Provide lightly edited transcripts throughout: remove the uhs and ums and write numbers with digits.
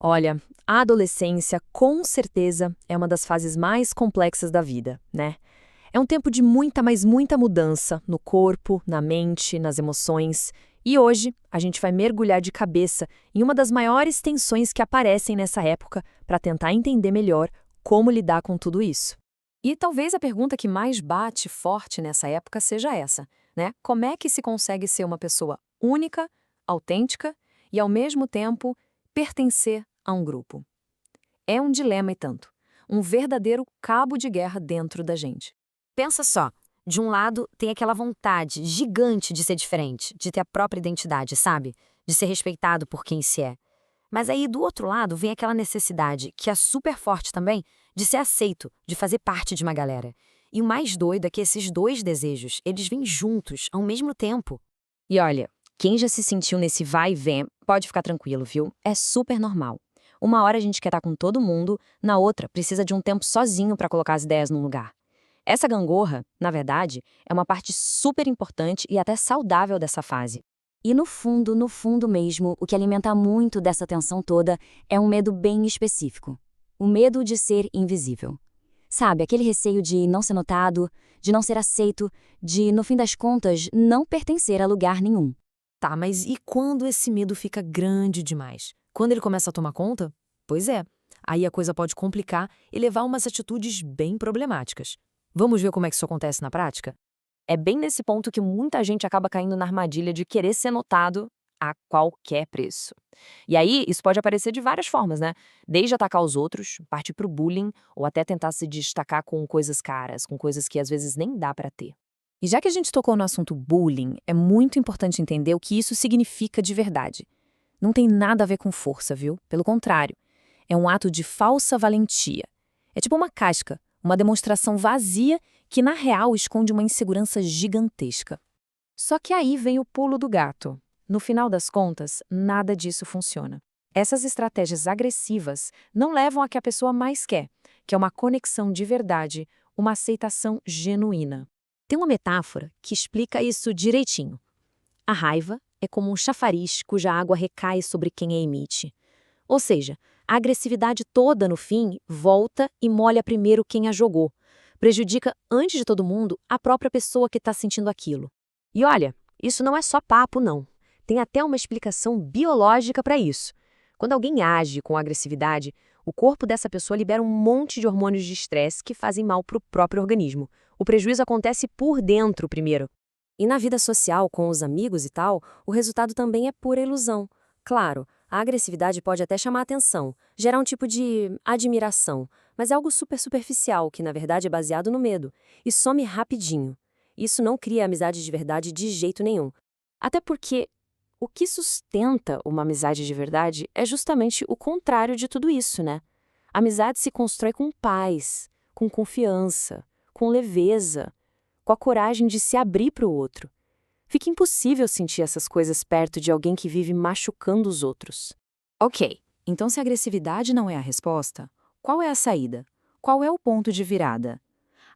Olha, a adolescência, com certeza, é uma das fases mais complexas da vida, né? É um tempo de muita, mas muita mudança no corpo, na mente, nas emoções. E hoje a gente vai mergulhar de cabeça em uma das maiores tensões que aparecem nessa época para tentar entender melhor como lidar com tudo isso. E talvez a pergunta que mais bate forte nessa época seja essa, né? Como é que se consegue ser uma pessoa única, autêntica e, ao mesmo tempo, pertencer a um grupo? É um dilema e tanto. Um verdadeiro cabo de guerra dentro da gente. Pensa só, de um lado tem aquela vontade gigante de ser diferente, de ter a própria identidade, sabe? De ser respeitado por quem se é. Mas aí do outro lado vem aquela necessidade, que é super forte também, de ser aceito, de fazer parte de uma galera. E o mais doido é que esses dois desejos, eles vêm juntos, ao mesmo tempo. E olha, quem já se sentiu nesse vai e vem, pode ficar tranquilo, viu? É super normal. Uma hora a gente quer estar com todo mundo, na outra precisa de um tempo sozinho para colocar as ideias no lugar. Essa gangorra, na verdade, é uma parte super importante e até saudável dessa fase. E no fundo mesmo, o que alimenta muito dessa tensão toda é um medo bem específico. O medo de ser invisível. Sabe, aquele receio de não ser notado, de não ser aceito, de, no fim das contas, não pertencer a lugar nenhum. Tá, mas e quando esse medo fica grande demais? Quando ele começa a tomar conta? Pois é. Aí a coisa pode complicar e levar a umas atitudes bem problemáticas. Vamos ver como é que isso acontece na prática? É bem nesse ponto que muita gente acaba caindo na armadilha de querer ser notado a qualquer preço. E aí, isso pode aparecer de várias formas, né? Desde atacar os outros, partir pro bullying, ou até tentar se destacar com coisas caras, com coisas que às vezes nem dá pra ter. E já que a gente tocou no assunto bullying, é muito importante entender o que isso significa de verdade. Não tem nada a ver com força, viu? Pelo contrário, é um ato de falsa valentia. É tipo uma casca, uma demonstração vazia que, na real, esconde uma insegurança gigantesca. Só que aí vem o pulo do gato. No final das contas, nada disso funciona. Essas estratégias agressivas não levam a que a pessoa mais quer, que é uma conexão de verdade, uma aceitação genuína. Tem uma metáfora que explica isso direitinho. A raiva é como um chafariz cuja água recai sobre quem a emite. Ou seja, a agressividade toda, no fim, volta e molha primeiro quem a jogou. Prejudica, antes de todo mundo, a própria pessoa que está sentindo aquilo. E olha, isso não é só papo, não. Tem até uma explicação biológica para isso. Quando alguém age com agressividade, o corpo dessa pessoa libera um monte de hormônios de estresse que fazem mal para o próprio organismo. O prejuízo acontece por dentro primeiro. E na vida social, com os amigos e tal, o resultado também é pura ilusão. Claro, a agressividade pode até chamar atenção, gerar um tipo de admiração, mas é algo super superficial, que na verdade é baseado no medo, e some rapidinho. Isso não cria amizade de verdade de jeito nenhum. Até porque o que sustenta uma amizade de verdade é justamente o contrário de tudo isso, né? A amizade se constrói com paz, com confiança, com leveza, com a coragem de se abrir para o outro. Fica impossível sentir essas coisas perto de alguém que vive machucando os outros. Ok, então se a agressividade não é a resposta, qual é a saída? Qual é o ponto de virada?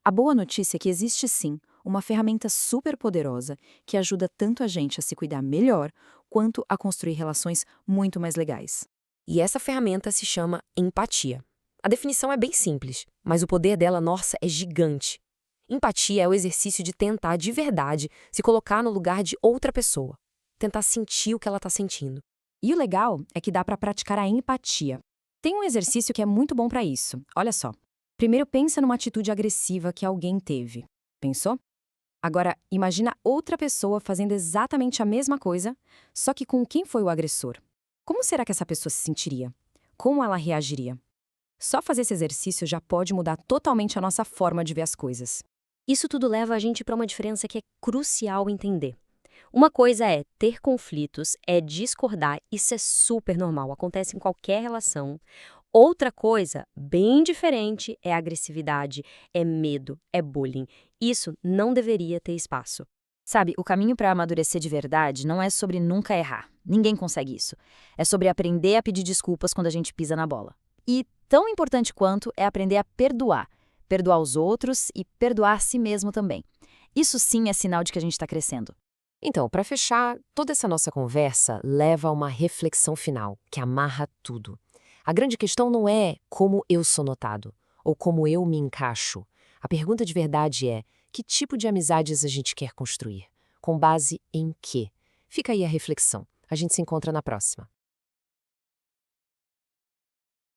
A boa notícia é que existe sim uma ferramenta super poderosa que ajuda tanto a gente a se cuidar melhor quanto a construir relações muito mais legais. E essa ferramenta se chama empatia. A definição é bem simples, mas o poder dela, nossa, é gigante. Empatia é o exercício de tentar, de verdade, se colocar no lugar de outra pessoa. Tentar sentir o que ela está sentindo. E o legal é que dá para praticar a empatia. Tem um exercício que é muito bom para isso. Olha só. Primeiro pensa numa atitude agressiva que alguém teve. Pensou? Agora, imagina outra pessoa fazendo exatamente a mesma coisa, só que com quem foi o agressor. Como será que essa pessoa se sentiria? Como ela reagiria? Só fazer esse exercício já pode mudar totalmente a nossa forma de ver as coisas. Isso tudo leva a gente para uma diferença que é crucial entender. Uma coisa é ter conflitos, é discordar, isso é super normal, acontece em qualquer relação. Outra coisa, bem diferente, é agressividade, é medo, é bullying. Isso não deveria ter espaço. Sabe, o caminho para amadurecer de verdade não é sobre nunca errar. Ninguém consegue isso. É sobre aprender a pedir desculpas quando a gente pisa na bola. E tão importante quanto é aprender a perdoar. Perdoar os outros e perdoar a si mesmo também. Isso sim é sinal de que a gente está crescendo. Então, para fechar, toda essa nossa conversa leva a uma reflexão final, que amarra tudo. A grande questão não é como eu sou notado, ou como eu me encaixo. A pergunta de verdade é: que tipo de amizades a gente quer construir? Com base em quê? Fica aí a reflexão. A gente se encontra na próxima.